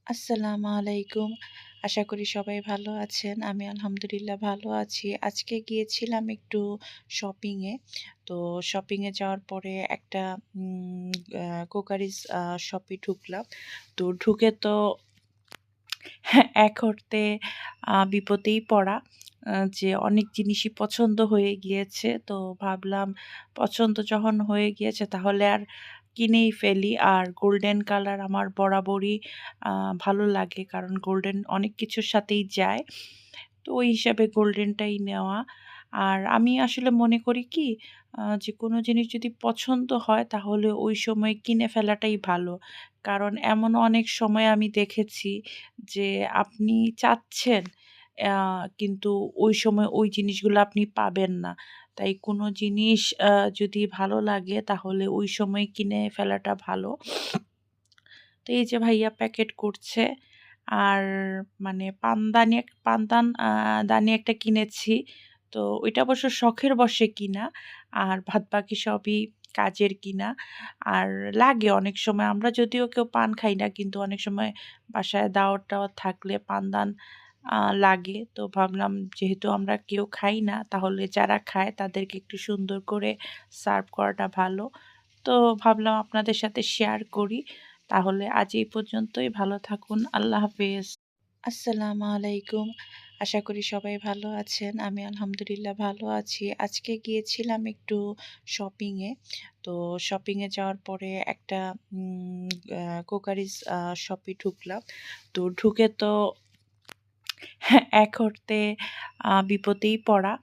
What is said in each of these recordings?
আসসালামু আলাইকুম। আশা করি সবাই ভালো আছেন। আমি আলহামদুলিল্লাহ ভালো আছি। আজকে গিয়েছিলাম একটু শপিংয়ে। তো শপিংয়ে যাওয়ার পরে একটা উম আ কোকারিস শপে ঢুকলাম। তো ঢুকে তো এক অর্থে বিপদেই পড়া। যে অনেক জিনিসই পছন্দ হয়ে গিয়েছে। তো ভাবলাম পছন্দ যখন হয়ে গিয়েছে তাহলে আর কিনেই ফেলি। আর গোল্ডেন কালার আমার বরাবরই আ ভালো লাগে। কারণ গোল্ডেন অনেক কিছুর সাথেই যায়। তো ওই হিসাবে গোল্ডেনটাই নেওয়া। আর আমি আসলে মনে করি কি যে কোনো জিনিস যদি পছন্দ হয় তাহলে ওই সময় কিনে ফেলাটাই ভালো। কারণ এমন অনেক সময় আমি দেখেছি যে আপনি চাচ্ছেন কিন্তু ওই সময় ওই জিনিসগুলো আপনি পাবেন না। তাই কোনো জিনিস যদি ভালো লাগে তাহলে ওই সময় কিনে ফেলাটা ভালো। তো এই যে ভাইয়া প্যাকেট করছে। আর মানে পানদান দানি একটা কিনেছি। তো ওইটা অবশ্য শখের বশে কিনা। আর বাদবাকি সবই কাজের কিনা। আর লাগে অনেক সময় আমরা যদিও কেউ পান খাই না কিন্তু অনেক সময় বাসায় দাওয়াত-টাওয়াত থাকলে পানদান আ লাগে। তো ভাবলাম যেহেতু আমরা কেউ খাই না তাহলে যারা খায় তাদেরকে একটু সুন্দর করে সার্ভ করাটা ভালো। তো ভাবলাম আপনাদের সাথে শেয়ার করি। তাহলে আজ এই পর্যন্তই। ভালো থাকুন। আল্লাহ হাফেজ। আসসালামু আলাইকুম। আশা করি সবাই ভালো আছেন। আমি আলহামদুলিল্লাহ ভালো আছি। আজকে গিয়েছিলাম একটু শপিংয়ে। তো শপিংয়ে যাওয়ার পরে একটা উম আ কোকারিস শপে ঢুকলাম। তো ঢুকে তো এক অর্থে বিপদেই পড়া।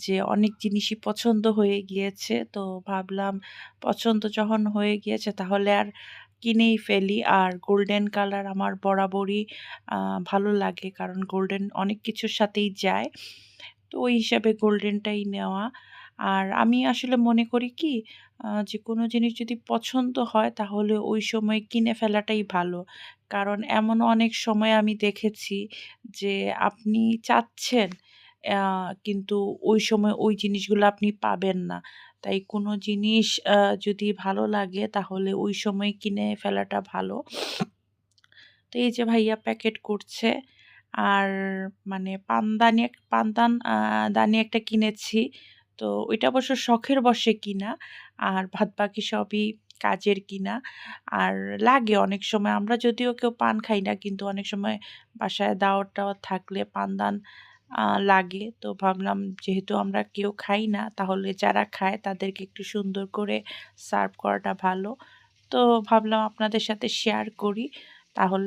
যে অনেক জিনিসই পছন্দ হয়ে গিয়েছে। তো ভাবলাম পছন্দ যখন হয়ে গিয়েছে তাহলে আর কিনেই ফেলি। আর গোল্ডেন কালার আমার বরাবরই আ ভালো লাগে। কারণ গোল্ডেন অনেক কিছুর সাথেই যায়। তো ওই হিসাবে গোল্ডেনটাই নেওয়া। আর আমি আসলে মনে করি কি যে কোনো জিনিস যদি পছন্দ হয় তাহলে ওই সময় কিনে ফেলাটাই ভালো। কারণ এমন অনেক সময় আমি দেখেছি যে আপনি চাচ্ছেন আ কিন্তু ওই সময় ওই জিনিসগুলো আপনি পাবেন না। তাই কোনো জিনিস যদি ভালো লাগে তাহলে ওই সময় কিনে ফেলাটা ভালো। তো এই যে ভাইয়া প্যাকেট করছে। আর মানে পানদান দানি একটা কিনেছি। তো ওইটা অবশ্য শখের বশে কিনা। আর বাদবাকি সবই কাজের কিনা। আর লাগে অনেক সময় আমরা যদিও কেউ পান খাই না কিন্তু অনেক সময় বাসায় দাওয়াত-টাওয়াত থাকলে পানদান লাগে। তো ভাবলাম যেহেতু আমরা কেউ খাই না তাহলে যারা খায় তাদেরকে একটু সুন্দর করে সার্ভ করাটা ভালো। তো ভাবলাম আপনাদের সাথে শেয়ার করি। তাহলে